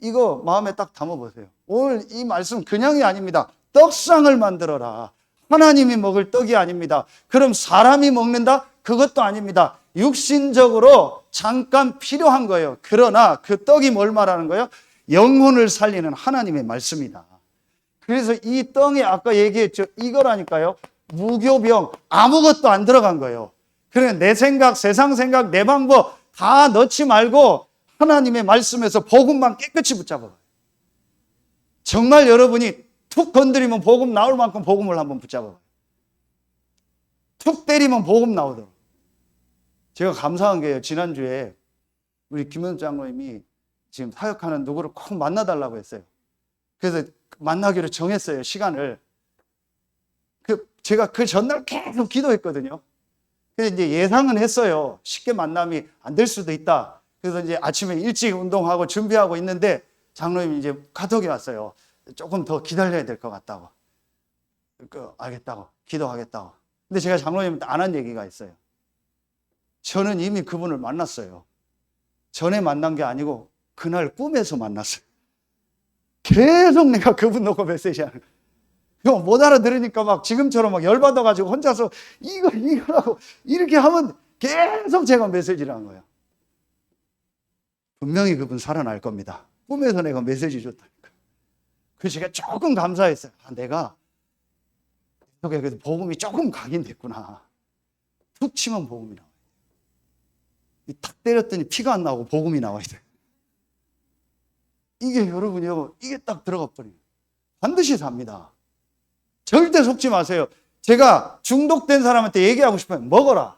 이거 마음에 딱 담아보세요. 오늘 이 말씀 그냥이 아닙니다. 떡상을 만들어라. 하나님이 먹을 떡이 아닙니다. 그럼 사람이 먹는다? 그것도 아닙니다. 육신적으로 잠깐 필요한 거예요. 그러나 그 떡이 뭘 말하는 거예요? 영혼을 살리는 하나님의 말씀이다. 그래서 이 떡이 아까 얘기했죠. 이거라니까요. 무교병 아무것도 안 들어간 거예요. 그러니까 내 생각, 세상 생각, 내 방법 다 넣지 말고 하나님의 말씀에서 복음만 깨끗이 붙잡아요. 정말 여러분이 툭 건드리면 복음 나올 만큼 복음을 한번 붙잡아요. 툭 때리면 복음 나오도록. 제가 감사한 게요. 지난주에 우리 김현수 장로님이 지금 사역하는 누구를 꼭 만나달라고 했어요. 그래서 만나기로 정했어요. 시간을. 제가 그 전날 계속 기도했거든요. 그래서 이제 예상은 했어요. 쉽게 만남이 안 될 수도 있다. 그래서 이제 아침에 일찍 운동하고 준비하고 있는데 장로님이 이제 카톡이 왔어요. 조금 더 기다려야 될 것 같다고. 알겠다고. 기도하겠다고. 근데 제가 장로님한테 안 한 얘기가 있어요. 저는 이미 그분을 만났어요. 전에 만난 게 아니고 그날 꿈에서 만났어요. 계속 내가 그분 놓고 메시지하는 거예요. 못 알아들으니까 막 지금처럼 막 열받아가지고 혼자서 이거라고 이렇게 하면 계속 제가 메시지를 한 거예요. 분명히 그분 살아날 겁니다. 꿈에서 내가 메시지 줬다니까. 그래서 제가 조금 감사했어요. 내가 그래도 복음이 조금 가긴 됐구나. 툭 치면 복음이 나와요. 탁 때렸더니 피가 안 나오고 복음이 나와야 돼요. 이게 여러분요, 이게 딱 들어가 버려요. 반드시 삽니다. 절대 속지 마세요. 제가 중독된 사람한테 얘기하고 싶어요. 먹어라.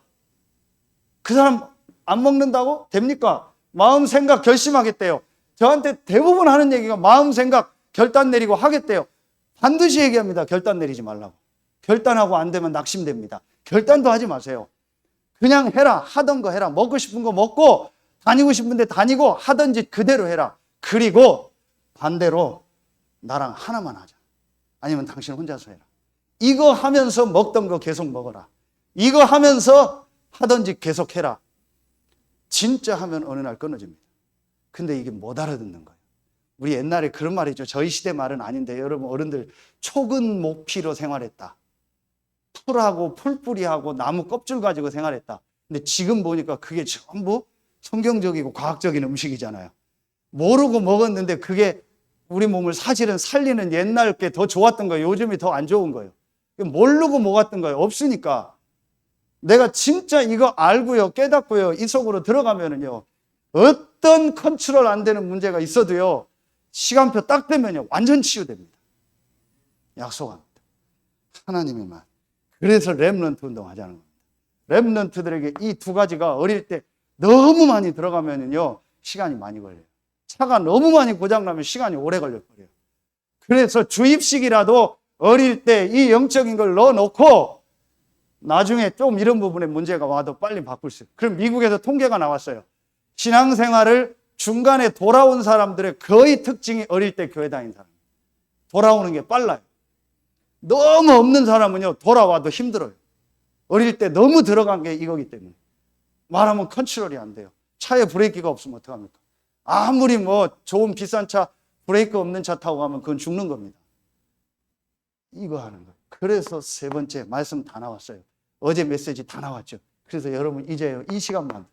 그 사람 안 먹는다고? 됩니까? 마음, 생각, 결심하겠대요. 저한테 대부분 하는 얘기가 마음, 생각, 결단 내리고 하겠대요. 반드시 얘기합니다. 결단 내리지 말라고. 결단하고 안 되면 낙심됩니다. 결단도 하지 마세요. 그냥 해라. 하던 거 해라. 먹고 싶은 거 먹고 다니고 싶은 데 다니고 하던 짓 그대로 해라. 그리고 반대로 나랑 하나만 하자. 아니면 당신 혼자서 해라. 이거 하면서 먹던 거 계속 먹어라. 이거 하면서 하던 짓 계속 해라. 진짜 하면 어느 날 끊어집니다. 근데 이게 못 알아듣는 거예요. 우리 옛날에 그런 말이 있죠. 저희 시대 말은 아닌데 여러분 어른들 촉은 모피로 생활했다. 풀하고 풀뿌리하고 나무 껍질 가지고 생활했다. 근데 지금 보니까 그게 전부 성경적이고 과학적인 음식이잖아요. 모르고 먹었는데 그게 우리 몸을 사실은 살리는 옛날 게 더 좋았던 거예요. 요즘이 더 안 좋은 거예요. 모르고 먹었던 거예요. 없으니까. 내가 진짜 이거 알고요, 깨닫고요, 이 속으로 들어가면은요, 어떤 컨트롤 안 되는 문제가 있어도요, 시간표 딱 되면요, 완전 치유됩니다. 약속합니다. 하나님의 말. 그래서 렘넌트 운동 하자는 겁니다. 렘넌트들에게 이 두 가지가 어릴 때 너무 많이 들어가면요, 시간이 많이 걸려요. 차가 너무 많이 고장나면 시간이 오래 걸려버려요. 그래서 주입식이라도 어릴 때 이 영적인 걸 넣어놓고 나중에 좀 이런 부분에 문제가 와도 빨리 바꿀 수 있어요. 그럼 미국에서 통계가 나왔어요. 신앙생활을 중간에 돌아온 사람들의 거의 특징이 어릴 때 교회 다닌 사람. 돌아오는 게 빨라요. 너무 없는 사람은요, 돌아와도 힘들어요. 어릴 때 너무 들어간 게 이거기 때문에. 말하면 컨트롤이 안 돼요. 차에 브레이크가 없으면 어떡합니까? 아무리 뭐 좋은 비싼 차, 브레이크 없는 차 타고 가면 그건 죽는 겁니다. 이거 하는 거예요. 그래서 세 번째 말씀 다 나왔어요. 어제 메시지 다 나왔죠. 그래서 여러분 이제 이 시간만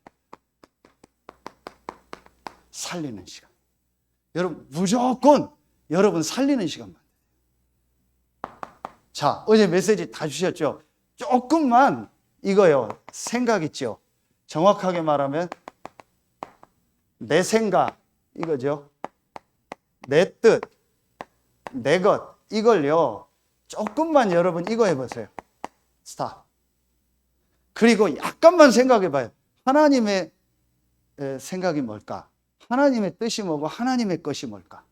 살리는 시간. 여러분 무조건 여러분 살리는 시간만. 자, 어제 메시지 다 주셨죠? 조금만 이거요. 생각 있죠? 정확하게 말하면 내 생각 이거죠. 내 뜻, 내 것 이걸요. 조금만 여러분 이거 해보세요. 스탑. 그리고 약간만 생각해봐요. 하나님의 생각이 뭘까? 하나님의 뜻이 뭐고 하나님의 것이 뭘까?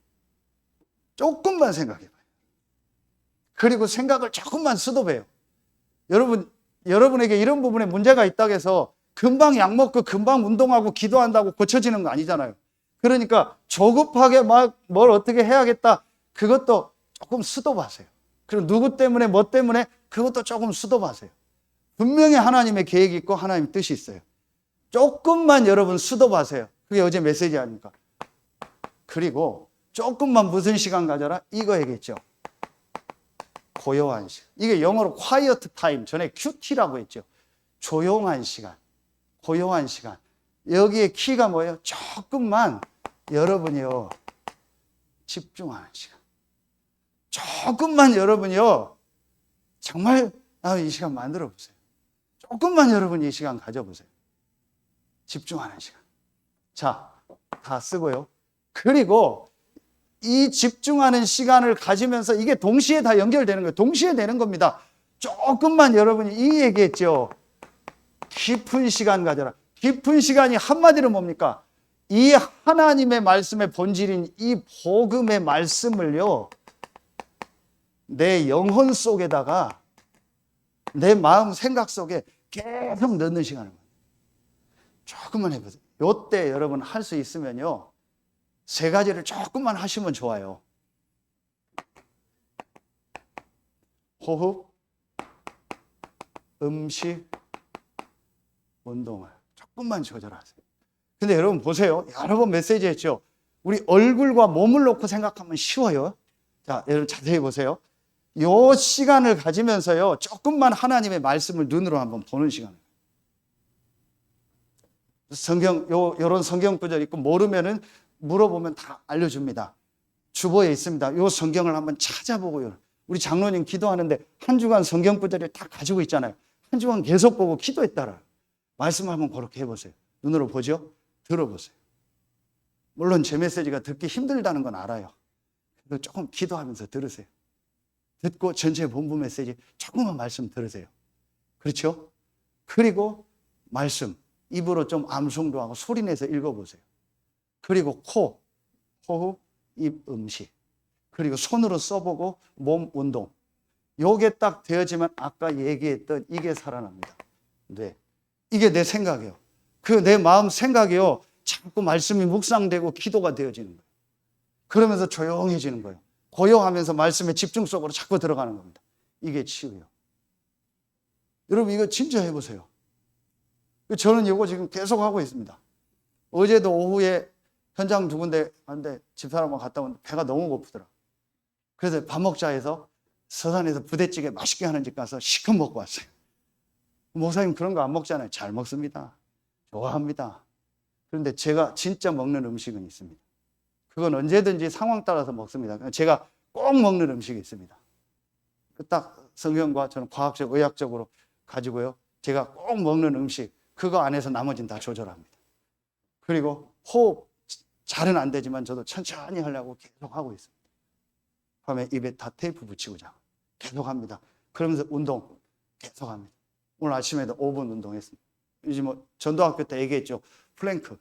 조금만 생각해봐요. 그리고 생각을 조금만 수도해요. 여러분에게 이런 부분에 문제가 있다고 해서 금방 약 먹고 금방 운동하고 기도한다고 고쳐지는 거 아니잖아요. 그러니까 조급하게 막 뭘 어떻게 해야겠다. 그것도 조금 수도하세요. 그리고 누구 때문에 뭐 때문에 그것도 조금 수도하세요. 분명히 하나님의 계획이 있고 하나님의 뜻이 있어요. 조금만 여러분 수도하세요. 그게 어제 메시지 아닙니까? 그리고 조금만 무슨 시간 가져라? 이거 얘기했죠. 고요한 시간. 이게 영어로 quiet time, 전에 QT라고 했죠. 조용한 시간, 고요한 시간. 여기에 키가 뭐예요? 조금만 여러분이요 집중하는 시간. 조금만 여러분이요 정말 이 시간 만들어 보세요. 조금만 여러분 이 시간 가져보세요. 집중하는 시간. 자, 다 쓰고요. 그리고 이 집중하는 시간을 가지면서 이게 동시에 다 연결되는 거예요. 동시에 되는 겁니다. 조금만 여러분이 이 얘기했죠. 깊은 시간 가져라. 깊은 시간이 한마디로 뭡니까? 이 하나님의 말씀의 본질인 이 복음의 말씀을요, 내 영혼 속에다가 내 마음 생각 속에 계속 넣는 시간을 조금만 해보세요. 요때 여러분 할 수 있으면요, 세 가지를 조금만 하시면 좋아요. 호흡, 음식, 운동을 조금만 조절하세요. 근데 여러분 보세요. 여러 번 메시지 했죠. 우리 얼굴과 몸을 놓고 생각하면 쉬워요. 자, 여러분 자세히 보세요. 요 시간을 가지면서요, 조금만 하나님의 말씀을 눈으로 한번 보는 시간을. 성경, 요런 성경 구절 있고 모르면은 물어보면 다 알려줍니다. 주보에 있습니다. 요 성경을 한번 찾아보고요. 우리 장로님 기도하는데 한 주간 성경 구절을 다 가지고 있잖아요. 한 주간 계속 보고 기도했다라. 말씀 한번 그렇게 해보세요. 눈으로 보죠? 들어보세요. 물론 제 메시지가 듣기 힘들다는 건 알아요. 그래도 조금 기도하면서 들으세요. 듣고 전체 본부 메시지 조금만 말씀 들으세요. 그렇죠? 그리고 말씀 입으로 좀 암송도 하고 소리내서 읽어보세요. 그리고 코, 호흡, 입, 음식. 그리고 손으로 써보고 몸 운동. 요게 딱 되어지면 아까 얘기했던 이게 살아납니다. 네. 이게 내 생각이에요. 그 내 마음 생각이요, 자꾸 말씀이 묵상되고 기도가 되어지는 거예요. 그러면서 조용해지는 거예요. 고요하면서 말씀의 집중 속으로 자꾸 들어가는 겁니다. 이게 치유예요. 여러분 이거 진짜 해보세요. 저는 이거 지금 계속 하고 있습니다. 어제도 오후에 현장 두 군데 갔는데 집사람하고 갔다 오는데 배가 너무 고프더라. 그래서 밥 먹자 해서 서산에서 부대찌개 맛있게 하는 집 가서 시컷 먹고 왔어요. 목사님 그런 거 안 먹잖아요. 잘 먹습니다. 좋아합니다. 그런데 제가 진짜 먹는 음식은 있습니다. 그건 언제든지 상황 따라서 먹습니다. 제가 꼭 먹는 음식이 있습니다. 딱 성경과 저는 과학적, 의학적으로 가지고요, 제가 꼭 먹는 음식, 그거 안에서 나머지는 다 조절합니다. 그리고 호흡 잘은 안 되지만 저도 천천히 하려고 계속 하고 있습니다. 밤에 입에 다 테이프 붙이고 자고 계속 합니다. 그러면서 운동 계속 합니다. 오늘 아침에도 5분 운동했습니다. 이제 뭐 전도학교 때 얘기했죠. 플랭크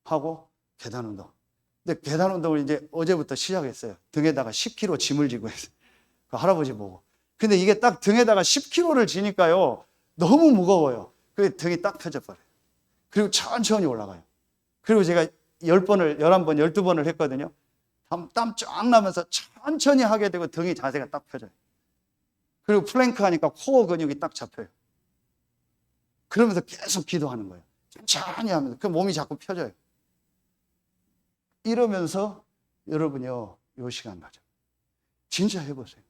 하고 계단 운동. 근데 계단 운동을 이제 어제부터 시작했어요. 등에다가 10kg 짐을 지고 했어요. 그 할아버지 보고. 근데 이게 딱 등에다가 10kg를 지니까요, 너무 무거워요. 그래서 등이 딱 펴져버려요. 그리고 천천히 올라가요. 그리고 제가 10번을, 11번, 12번을 했거든요. 땀 쫙 나면서 천천히 하게 되고 등이 자세가 딱 펴져요. 그리고 플랭크 하니까 코어 근육이 딱 잡혀요. 그러면서 계속 기도하는 거예요. 천천히 하면서 그 몸이 자꾸 펴져요. 이러면서 여러분이요, 요 시간 가져. 진짜 해보세요.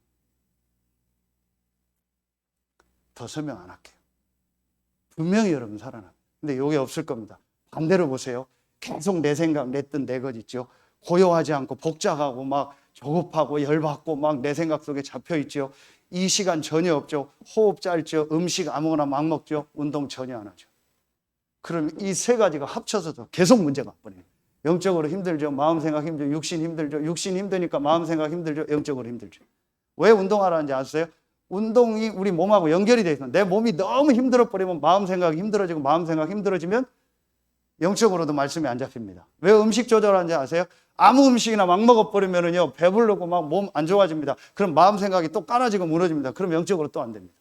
더 설명 안 할게요. 분명히 여러분 살아납니다. 근데 요게 없을 겁니다. 반대로 보세요. 계속 내 생각, 내 뜻, 내 것 있죠. 고요하지 않고 복잡하고 막 조급하고 열받고 막 내 생각 속에 잡혀 있죠. 이 시간 전혀 없죠. 호흡 짧죠. 음식 아무거나 막 먹죠. 운동 전혀 안 하죠. 그럼 이 세 가지가 합쳐서도 계속 문제가 와버려요. 영적으로 힘들죠. 마음 생각 힘들죠. 육신 힘들죠. 육신 힘드니까 마음 생각 힘들죠. 영적으로 힘들죠. 왜 운동하라는지 아세요? 운동이 우리 몸하고 연결이 되어 있어요. 내 몸이 너무 힘들어 버리면 마음 생각이 힘들어지고, 마음 생각 힘들어지면 영적으로도 말씀이 안 잡힙니다. 왜 음식 조절하는지 아세요? 아무 음식이나 막 먹어버리면은요, 배부르고 막 몸 안 좋아집니다. 그럼 마음 생각이 또 깔아지고 무너집니다. 그럼 영적으로 또 안 됩니다.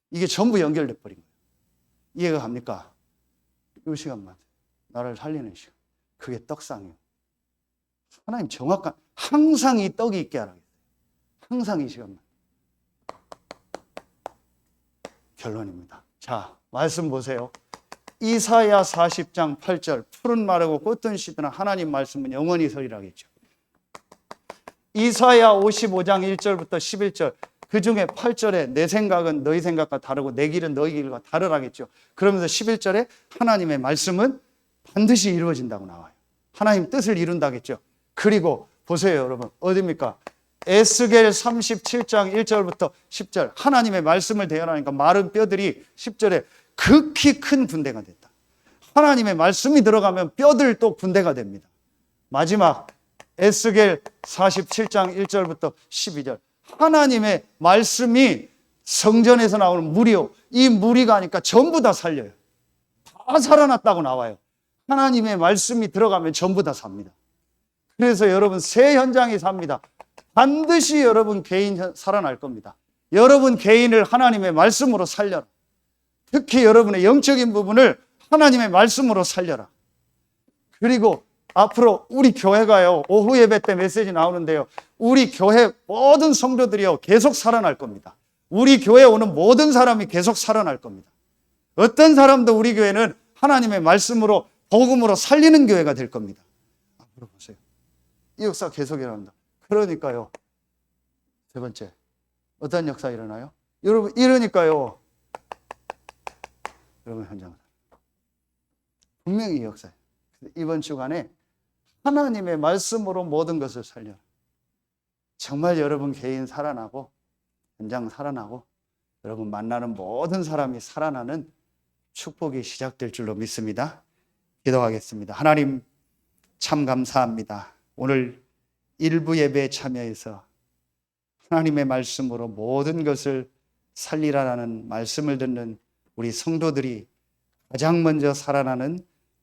이게 전부 연결돼 버린 거예요. 이해가 갑니까? 이 시간만 나를 살리는 시간. 그게 떡상이에요. 하나님 정확한, 항상 이 떡이 있게 하라고. 항상 이 시간만. 결론입니다. 자, 말씀 보세요. 이사야 40장 8절, 푸른 마르고 꽃든 시드나 하나님 말씀은 영원히 서리라 했죠. 이사야 55장 1절부터 11절, 그 중에 8절에 내 생각은 너희 생각과 다르고 내 길은 너희 길과 다르라겠죠. 그러면서 11절에 하나님의 말씀은 반드시 이루어진다고 나와요. 하나님 뜻을 이룬다겠죠. 그리고 보세요, 여러분. 어디입니까? 에스겔 37장 1절부터 10절, 하나님의 말씀을 대연하니까 마른 뼈들이 10절에 극히 큰 군대가 됐다. 하나님의 말씀이 들어가면 뼈들도 군대가 됩니다. 마지막 에스겔 47장 1절부터 12절, 하나님의 말씀이 성전에서 나오는 물이요, 이 물이 가니까 전부 다 살려요. 다 살아났다고 나와요. 하나님의 말씀이 들어가면 전부 다 삽니다. 그래서 여러분 새 현장이 삽니다. 반드시 여러분 개인 살아날 겁니다. 여러분 개인을 하나님의 말씀으로 살려라. 특히 여러분의 영적인 부분을 하나님의 말씀으로 살려라. 그리고 앞으로 우리 교회가요, 오후 예배 때 메시지 나오는데요, 우리 교회 모든 성도들이요 계속 살아날 겁니다. 우리 교회에 오는 모든 사람이 계속 살아날 겁니다. 어떤 사람도 우리 교회는 하나님의 말씀으로 복음으로 살리는 교회가 될 겁니다. 앞으로 보세요. 이 역사 계속 일어납니다. 그러니까요, 세 번째, 어떤 역사 일어나요? 여러분, 이러니까요, 여러분 현장 분명히 이 역사예요. 이번 주간에 하나님의 말씀으로 모든 것을 살려라. 정말 여러분 개인 살아나고 현장 살아나고 여러분 만나는 모든 사람이 살아나는 축복이 시작될 줄로 믿습니다. 기도하겠습니다. 하나님 참 감사합니다. 오늘 일부 예배에 참여해서 하나님의 말씀으로 모든 것을 살리라라는 말씀을 듣는 우리 성도들이 가장 먼저 살아나는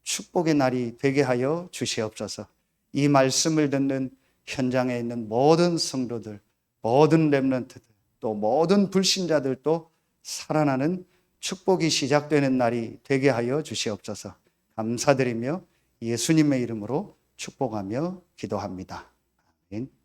축복의 날이 되게 하여 주시옵소서. 이 말씀을 듣는 현장에 있는 모든 성도들, 모든 렘넌트들, 또 모든 불신자들도 살아나는 축복이 시작되는 날이 되게 하여 주시옵소서. 감사드리며 예수님의 이름으로 축복하며 기도합니다. 아멘.